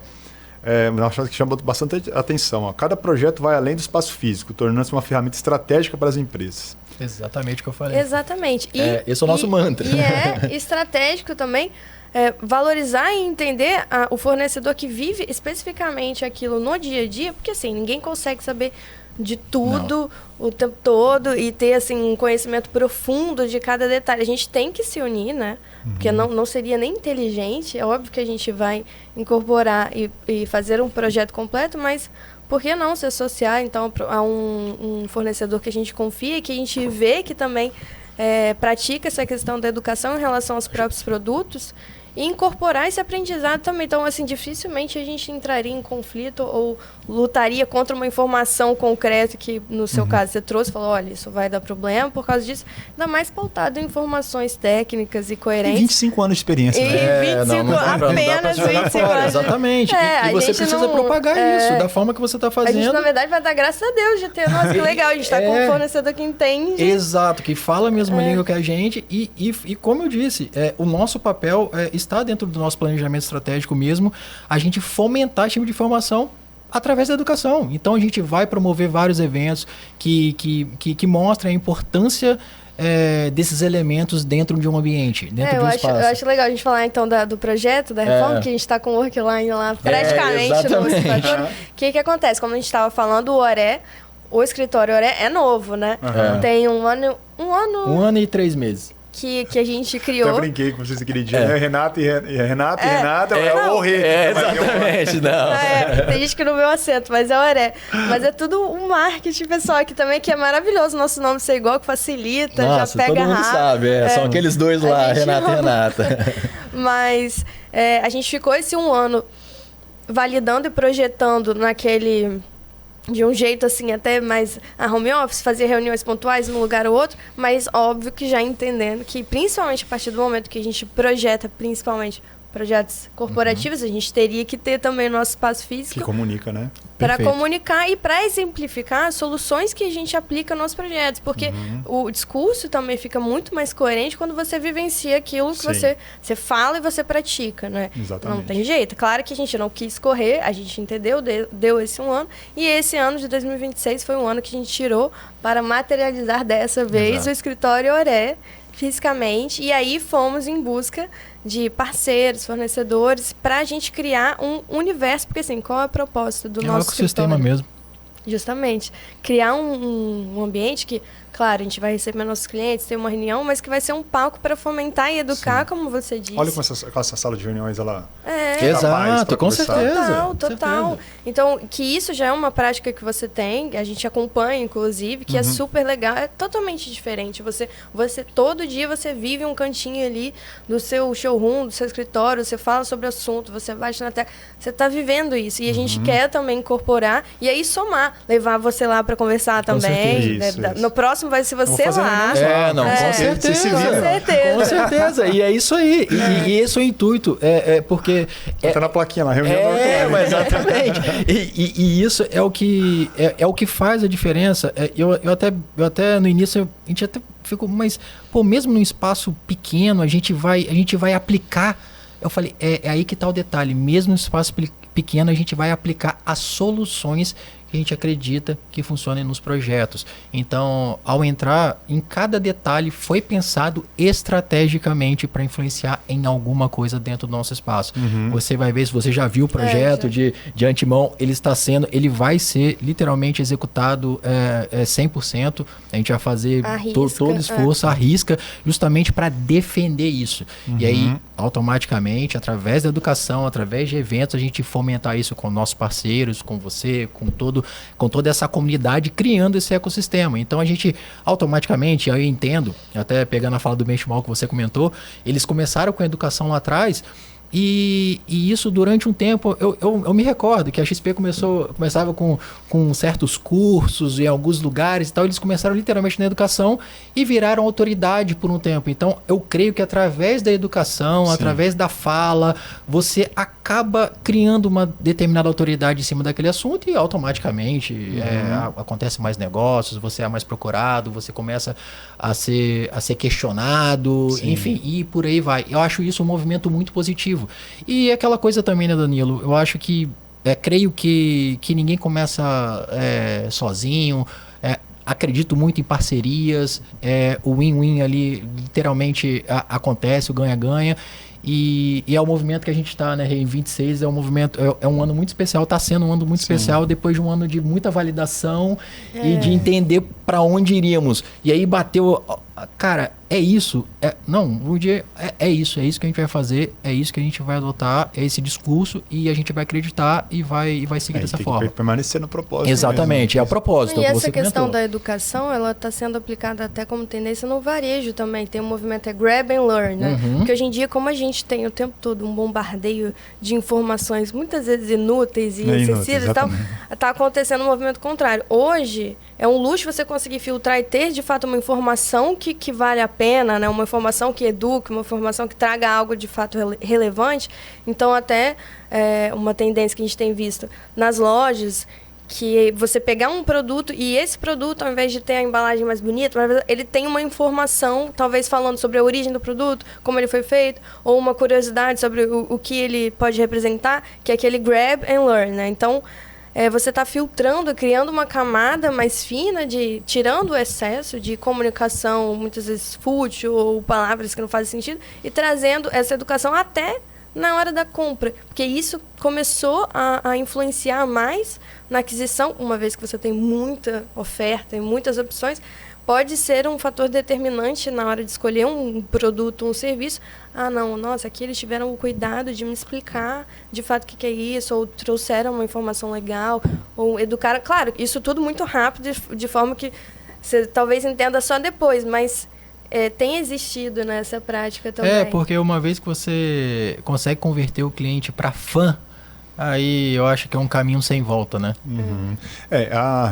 Uma frase que chama bastante atenção. Ó. Cada projeto vai além do espaço físico, tornando-se uma ferramenta estratégica para as empresas. Exatamente o que eu falei. Exatamente. Esse é o nosso mantra. E é estratégico também valorizar e entender o fornecedor que vive especificamente aquilo no dia a dia, porque assim, ninguém consegue saber de tudo o tempo todo e ter assim um conhecimento profundo de cada detalhe. A gente tem que se unir, né? Porque não seria nem inteligente. É óbvio que a gente vai incorporar e fazer um projeto completo, mas por que não se associar então a um fornecedor que a gente confia e que a gente vê que também pratica essa questão da educação em relação aos próprios produtos e incorporar esse aprendizado também. Então, assim, dificilmente a gente entraria em conflito ou lutaria contra uma informação concreta que, no seu caso, você trouxe, falou, olha, isso vai dar problema por causa disso. Ainda mais pautado em informações técnicas e coerentes. E 25 anos de experiência, né? 25, apenas 25 anos. Exatamente. E você precisa propagar isso da forma que você está fazendo. A gente, na verdade, vai dar graças a Deus de ter, nossa, que legal, a gente está com um fornecedor que entende. Exato, que fala a mesma língua que a gente e como eu disse, o nosso papel está dentro do nosso planejamento estratégico mesmo, a gente fomentar esse tipo de informação através da educação. Então a gente vai promover vários eventos que mostrem a importância desses elementos dentro de um ambiente, dentro de um espaço. Eu acho legal a gente falar então do projeto, da reforma, que a gente está com o workline lá praticamente no escritório. O que acontece? Como a gente estava falando, o escritório Oré é novo, né? Tem um ano... 1 ano e 3 meses. Que a gente criou. Eu brinquei com vocês aquele dia, Renata ou Rê. Exatamente, não. Tem gente que não vê o acento, mas é Oré. Mas é tudo um marketing, pessoal, aqui também, que é maravilhoso. Nosso nome ser igual, que facilita, nossa, já pega todo mundo rápido. sabe, são aqueles dois lá, Renata e Renata. Mas a gente ficou esse 1 ano validando e projetando de um jeito assim, até mais a home office, fazer reuniões pontuais num lugar ou outro, mas óbvio que já entendendo que, principalmente a partir do momento que a gente projeta, principalmente projetos corporativos, a gente teria que ter também o nosso espaço físico. Que comunica, né? Para comunicar e para exemplificar soluções que a gente aplica nos projetos. Porque o discurso também fica muito mais coerente quando você vivencia aquilo que você fala e você pratica, né? Exatamente. Não tem jeito. Claro que a gente não quis correr, a gente entendeu, deu esse um ano. E esse ano de 2026 foi um ano que a gente tirou para materializar dessa vez o escritório Oré fisicamente. E aí fomos em busca de parceiros, fornecedores, para a gente criar um universo, porque assim, qual é o propósito do nosso ecossistema mesmo. Justamente, criar um ambiente que, claro, a gente vai receber nossos clientes, ter uma reunião, mas que vai ser um palco para fomentar e educar, como você disse. Olha como essa sala de reuniões, ela... Exato, com certeza. Total. Então, que isso já é uma prática que você tem, a gente acompanha, inclusive, que é super legal, é totalmente diferente. Você todo dia você vive um cantinho ali do seu showroom, do seu escritório, você fala sobre o assunto, você bate na tecla, você está vivendo isso. E a gente quer também incorporar e aí somar, levar você lá para conversar também. Isso. No próximo vai ser você lá. Com certeza. Com certeza. E é isso aí. E esse é o intuito. Porque... Tá na plaquinha lá, reunião. Exatamente. E isso é o que faz a diferença. Eu até no início, a gente até ficou, mas mesmo num espaço pequeno, a gente vai aplicar. Eu falei, é aí que tá o detalhe. Mesmo no espaço pequeno, a gente vai aplicar as soluções que a gente acredita que funcionem nos projetos. Então, ao entrar, em cada detalhe foi pensado estrategicamente para influenciar em alguma coisa dentro do nosso espaço. Você vai ver, se você já viu o projeto de antemão, ele vai ser literalmente executado 100%. A gente vai fazer todo esforço, arrisca, justamente para defender isso. E aí, automaticamente, através da educação, através de eventos, a gente fomentar isso com nossos parceiros, com você, com toda essa comunidade, criando esse ecossistema. Então a gente automaticamente, eu entendo, até pegando a fala do benchmark que você comentou, eles começaram com a educação lá atrás. E isso durante um tempo, eu me recordo que a XP começava com certos cursos em alguns lugares e tal, eles começaram literalmente na educação e viraram autoridade por um tempo. Então eu creio que através da educação, através da fala, você acaba criando uma determinada autoridade em cima daquele assunto e automaticamente acontece mais negócios, você é mais procurado, você começa a ser questionado, enfim, e por aí vai. Eu acho isso um movimento muito positivo. E aquela coisa também, né, Danilo? Eu acho que, creio que ninguém começa sozinho. Acredito muito em parcerias. O win-win ali literalmente acontece, o ganha-ganha. E é o movimento que a gente está, né? Em 26 é um movimento, é um ano muito especial, está sendo um ano muito especial depois de um ano de muita validação e de entender para onde iríamos. E aí bateu, cara, é isso. Um dia é isso que a gente vai fazer, é isso que a gente vai adotar, é esse discurso e a gente vai acreditar e vai seguir dessa forma. Que permanecer no propósito. Exatamente, é o propósito. E essa questão da educação, ela está sendo aplicada até como tendência no varejo também. Tem um movimento grab and learn, né? Porque hoje em dia, como a gente tem o tempo todo um bombardeio de informações muitas vezes inúteis e excessivas e tal, está acontecendo um movimento contrário. Hoje é um luxo você conseguir filtrar e ter de fato uma informação que vale a pena, né? Uma informação que eduque, uma informação que traga algo de fato relevante. Então até uma tendência que a gente tem visto nas lojas, que você pegar um produto e esse produto, ao invés de ter a embalagem mais bonita, ele tem uma informação, talvez falando sobre a origem do produto, como ele foi feito, ou uma curiosidade sobre o que ele pode representar, que é aquele grab and learn, né? Então, você está filtrando, criando uma camada mais fina, tirando o excesso de comunicação, muitas vezes fútil, ou palavras que não fazem sentido, e trazendo essa educação até na hora da compra, porque isso começou a influenciar mais na aquisição, uma vez que você tem muita oferta e muitas opções, pode ser um fator determinante na hora de escolher um produto, um serviço. Aqui eles tiveram o cuidado de me explicar de fato o que é isso, ou trouxeram uma informação legal, ou educaram. Claro, isso tudo muito rápido, de forma que você talvez entenda só depois, mas tem existido nessa prática também. Porque uma vez que você consegue converter o cliente para fã, aí eu acho que é um caminho sem volta, né?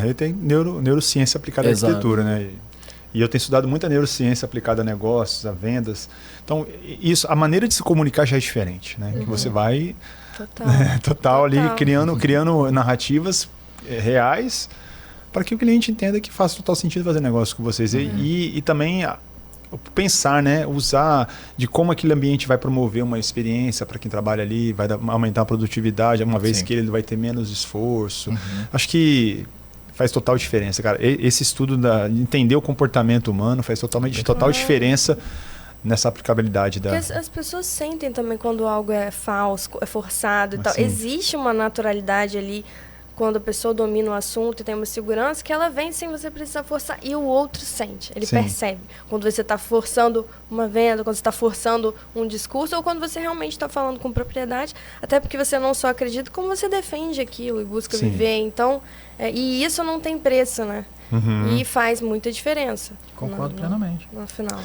Ele tem neurociência aplicada à arquitetura, né? E eu tenho estudado muita neurociência aplicada a negócios, a vendas. Então, a maneira de se comunicar já é diferente, né? Que você vai total ali criando narrativas reais para que o cliente entenda que faz total sentido fazer negócio com vocês. E também pensar, né? Usar de como aquele ambiente vai promover uma experiência para quem trabalha ali, vai aumentar a produtividade, uma vez que ele vai ter menos esforço. Acho que faz total diferença, cara. Esse estudo de entender o comportamento humano faz total diferença nessa aplicabilidade da... Porque as pessoas sentem também quando algo é falso, é forçado e tal. Existe uma naturalidade ali quando a pessoa domina o assunto e tem uma segurança que ela vem sem você precisar forçar. E o outro sente, ele percebe. Quando você está forçando uma venda, quando você está forçando um discurso, ou quando você realmente está falando com propriedade, até porque você não só acredita, como você defende aquilo e busca viver. Então, e isso não tem preço, né? E faz muita diferença. Concordo plenamente. No final.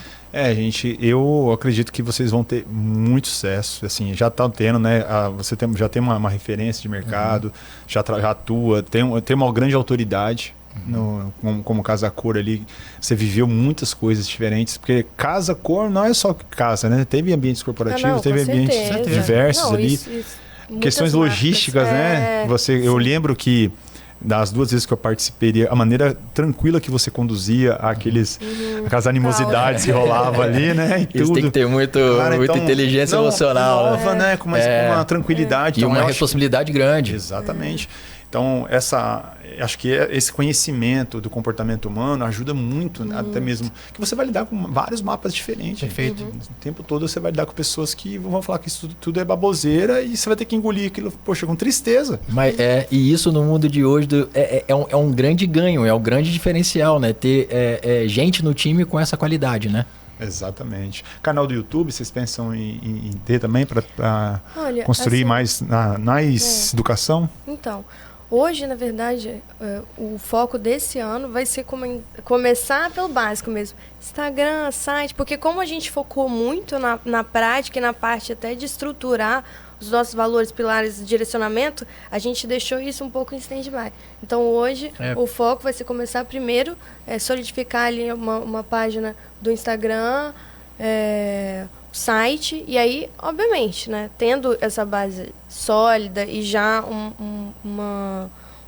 Gente, eu acredito que vocês vão ter muito sucesso. Assim, já está tendo, né? Você já tem uma referência de mercado, já atua, tem uma grande autoridade. Como Casa Cor ali, você viveu muitas coisas diferentes, porque Casa Cor não é só casa, né? Teve ambientes corporativos, teve ambientes diversos ali. Questões logísticas, né? Eu lembro que das 2 vezes que eu participei, a maneira tranquila que você conduzia aquelas animosidades que rolavam ali, né? E isso tudo. tem que ter muita inteligência emocional. Nova, né? Com uma tranquilidade. E uma responsabilidade grande. Exatamente. Então, acho que esse conhecimento do comportamento humano ajuda muito, até mesmo, que você vai lidar com vários mapas diferentes. Perfeito. O tempo todo você vai lidar com pessoas que vão falar que isso tudo é baboseira e você vai ter que engolir aquilo, poxa, com tristeza. Mas e isso no mundo de hoje é um grande ganho, é um grande diferencial, né? Ter gente no time com essa qualidade, né? Exatamente. Canal do YouTube, vocês pensam em ter também para construir assim, mais na educação? Então, hoje, na verdade, o foco desse ano vai ser começar pelo básico mesmo. Instagram, site, porque como a gente focou muito na prática e na parte até de estruturar os nossos valores, pilares de direcionamento, a gente deixou isso um pouco em stand-by. Então, hoje, o foco vai ser começar primeiro, solidificar ali uma página do Instagram, site, e aí, obviamente, né, tendo essa base sólida e já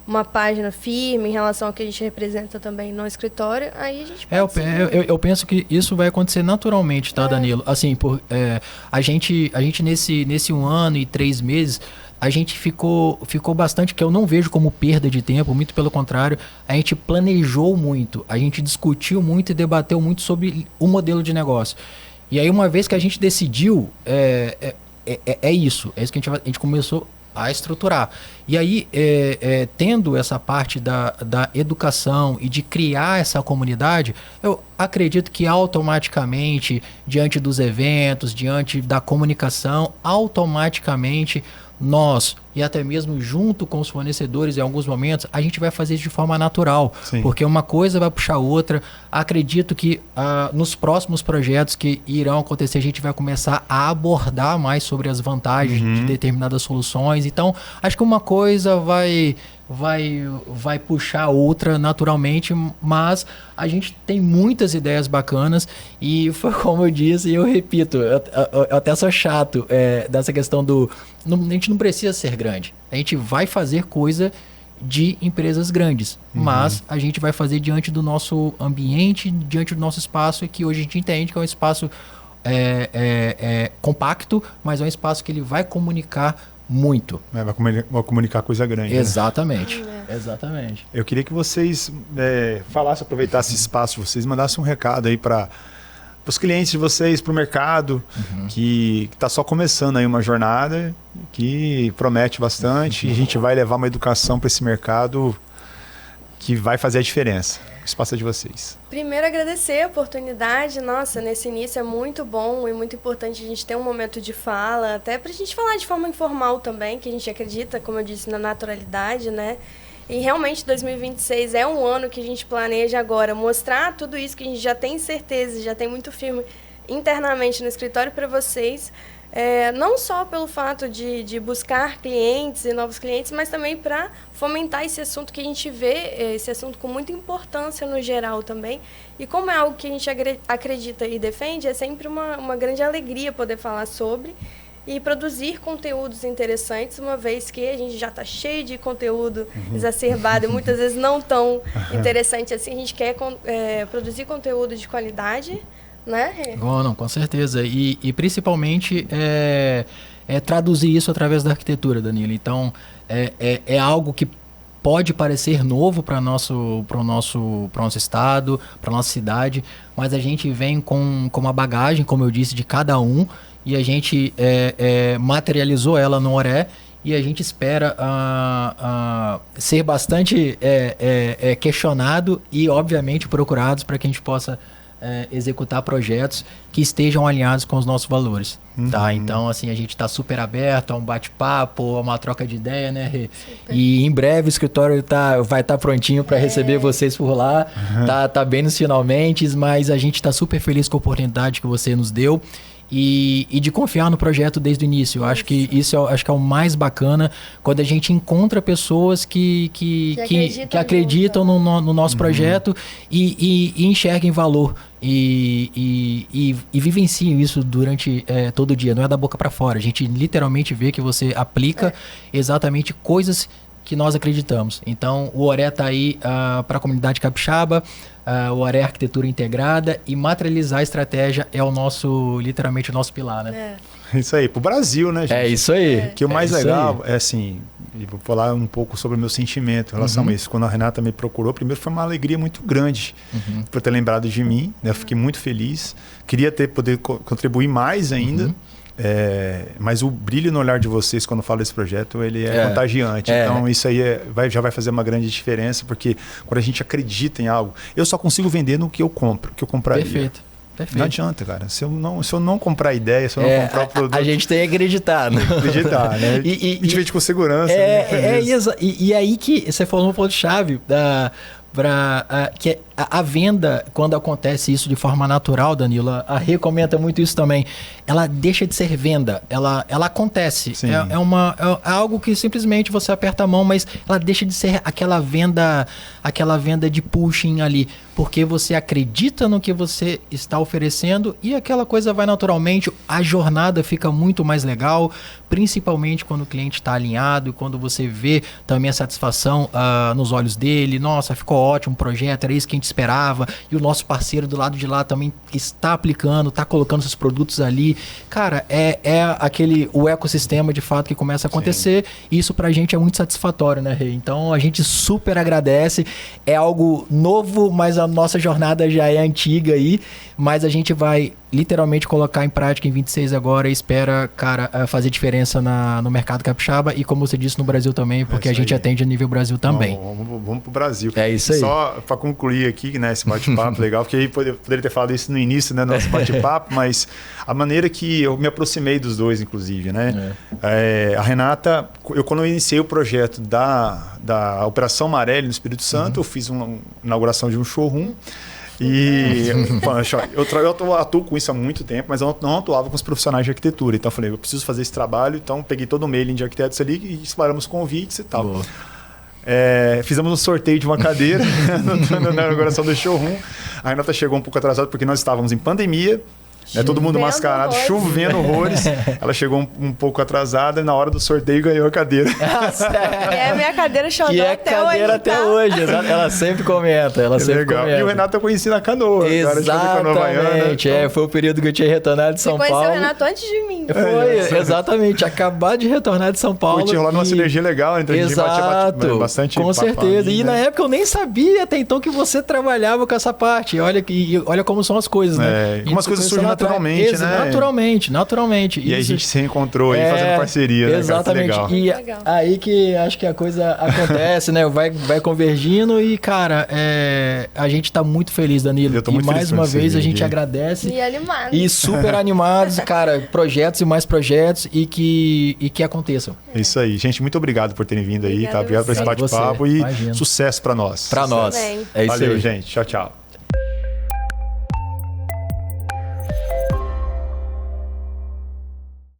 uma página firme em relação ao que a gente representa também no escritório, aí a gente pode eu penso que isso vai acontecer naturalmente, tá, Danilo? Assim, a gente nesse 1 ano e 3 meses, a gente ficou bastante, que eu não vejo como perda de tempo, muito pelo contrário, a gente planejou muito, a gente discutiu muito e debateu muito sobre o modelo de negócio. E aí, uma vez que a gente decidiu, é isso que a gente começou a estruturar. E aí, tendo essa parte da educação e de criar essa comunidade, eu acredito que automaticamente, diante dos eventos, diante da comunicação, automaticamente nós, e até mesmo junto com os fornecedores em alguns momentos, a gente vai fazer isso de forma natural. Sim. Porque uma coisa vai puxar a outra. Acredito que nos próximos projetos que irão acontecer, a gente vai começar a abordar mais sobre as vantagens de determinadas soluções. Então, acho que uma coisa vai puxar outra naturalmente, mas a gente tem muitas ideias bacanas e foi como eu disse e eu repito, eu até sou chato dessa questão a gente não precisa ser grande, a gente vai fazer coisa de empresas grandes, mas a gente vai fazer diante do nosso ambiente, diante do nosso espaço, que hoje a gente entende que é um espaço compacto, mas é um espaço que ele vai comunicar muito. Vai comunicar coisa grande. Exatamente. Né? Exatamente. Eu queria que vocês falassem, aproveitassem esse espaço, vocês mandassem um recado aí para os clientes de vocês, para o mercado, que está só começando aí uma jornada que promete bastante e a gente vai levar uma educação para esse mercado que vai fazer a diferença. O espaço é de vocês. Primeiro, agradecer a oportunidade. Nossa, nesse início é muito bom e muito importante a gente ter um momento de fala, até para a gente falar de forma informal também, que a gente acredita, como eu disse, na naturalidade, né? E realmente 2026 é um ano que a gente planeja agora mostrar tudo isso que a gente já tem certeza, já tem muito firme internamente no escritório para vocês, não só pelo fato de buscar clientes e novos clientes, mas também para fomentar esse assunto que a gente vê, esse assunto com muita importância no geral também. E como é algo que a gente acredita e defende, é sempre uma grande alegria poder falar sobre e produzir conteúdos interessantes, uma vez que a gente já está cheio de conteúdo exacerbado e muitas vezes não tão interessante assim. A gente quer produzir conteúdo de qualidade, né? Oh, não, com certeza. E principalmente traduzir isso através da arquitetura, Danilo. Então, é algo que pode parecer novo para o nosso estado, para nossa cidade, mas a gente vem com uma bagagem, como eu disse, de cada um, e a gente materializou ela no Oré, e a gente espera ser bastante questionado e, obviamente, procurados para que a gente possa executar projetos que estejam alinhados com os nossos valores, tá? Então, assim, a gente está super aberto a um bate-papo, a uma troca de ideia, né, Rê? E em breve o escritório vai estar prontinho para receber vocês por lá, tá bem nos finalmente, mas a gente está super feliz com a oportunidade que você nos deu. E de confiar no projeto desde o início. Eu acho que isso é o mais bacana, quando a gente encontra pessoas que acreditam no nosso projeto e enxerguem valor e vivenciam isso durante todo o dia. Não é da boca para fora. A gente literalmente vê que você aplica exatamente coisas que nós acreditamos. Então, o Oré está aí para a comunidade capixaba, o Oré Arquitetura Integrada, e materializar a estratégia é literalmente o nosso pilar, né? Isso aí, pro Brasil, né, gente? É isso aí. Que o mais legal é assim, vou falar um pouco sobre o meu sentimento em relação a isso. Quando a Renata me procurou, primeiro foi uma alegria muito grande por ter lembrado de mim, né? Eu fiquei muito feliz, queria poder contribuir mais ainda. Mas o brilho no olhar de vocês quando eu falo desse projeto, ele é contagiante. Então isso aí já vai fazer uma grande diferença, porque quando a gente acredita em algo, eu só consigo vender no que eu compro, que eu compraria. Perfeito. Não adianta, cara. Se eu não comprar ideia, se eu não comprar o produto... A gente tem que acreditar. Tem que acreditar, né? A gente vende com segurança. E aí que você falou um ponto-chave que a venda, quando acontece isso de forma natural, Danilo, a Rê comenta muito isso também, ela deixa de ser venda, ela acontece. É algo que simplesmente você aperta a mão, mas ela deixa de ser aquela venda de pushing ali, porque você acredita no que você está oferecendo e aquela coisa vai naturalmente, a jornada fica muito mais legal, principalmente quando o cliente está alinhado e quando você vê também a satisfação nos olhos dele. Nossa, ficou ótimo o projeto, era isso que a gente esperava, e o nosso parceiro do lado de lá também está aplicando, está colocando seus produtos ali. Cara, o ecossistema de fato que começa a acontecer, e isso pra gente é muito satisfatório, né, Rê? Então a gente super agradece, é algo novo, mas a nossa jornada já é antiga aí, mas a gente vai literalmente colocar em prática em 26 agora e espera, cara, fazer diferença no mercado capixaba e, como você disse, no Brasil também, porque a gente atende a nível Brasil também. Vamos pro Brasil. É isso aí. Só para concluir aqui, né, esse bate-papo legal, porque aí poderia ter falado isso no início, né, do nosso bate-papo, mas a maneira que eu me aproximei dos dois, inclusive, né? A Renata, quando eu iniciei o projeto da Operação Marelli no Espírito Santo, eu fiz uma inauguração de um showroom. E eu atuo com isso há muito tempo, mas eu não atuava com os profissionais de arquitetura. Então eu falei, eu preciso fazer esse trabalho. Então peguei todo o mailing de arquitetos ali e disparamos convites e tal. Fizemos um sorteio de uma cadeira na inauguração do showroom. A Renata chegou um pouco atrasada porque nós estávamos em pandemia. Todo mundo mascarado, chovendo horrores. Ela chegou um pouco atrasada e na hora do sorteio ganhou a cadeira. Minha cadeira xodó até hoje. Ela sempre comenta. E o Renato eu conheci na Canoa. Exatamente. Foi o período que eu tinha retornado de São Paulo. Você conheceu o Renato antes de mim. Foi, exatamente. Acabar de retornar de São Paulo. Tinha rolado uma sinergia legal, então a gente batia bastante com certeza. Ali, e na época eu nem sabia até então que você trabalhava com essa parte. Olha como são as coisas, né? Umas coisas surgem naturalmente, né? Naturalmente. E a gente se reencontrou aí fazendo parceria, né? Exatamente. Cara, e aí que acho que a coisa acontece, né? Vai convergindo e, cara, a gente tá muito feliz, Danilo. Eu tô muito feliz mais uma vez a gente agradece. E animado. E super animados, cara, projetos e mais projetos e que aconteçam. Isso aí. Gente, muito obrigado por terem vindo aí, tá? Obrigado por esse bate-papo e sucesso pra nós. Pra nós. Também. É isso aí. Valeu, gente. Tchau, tchau.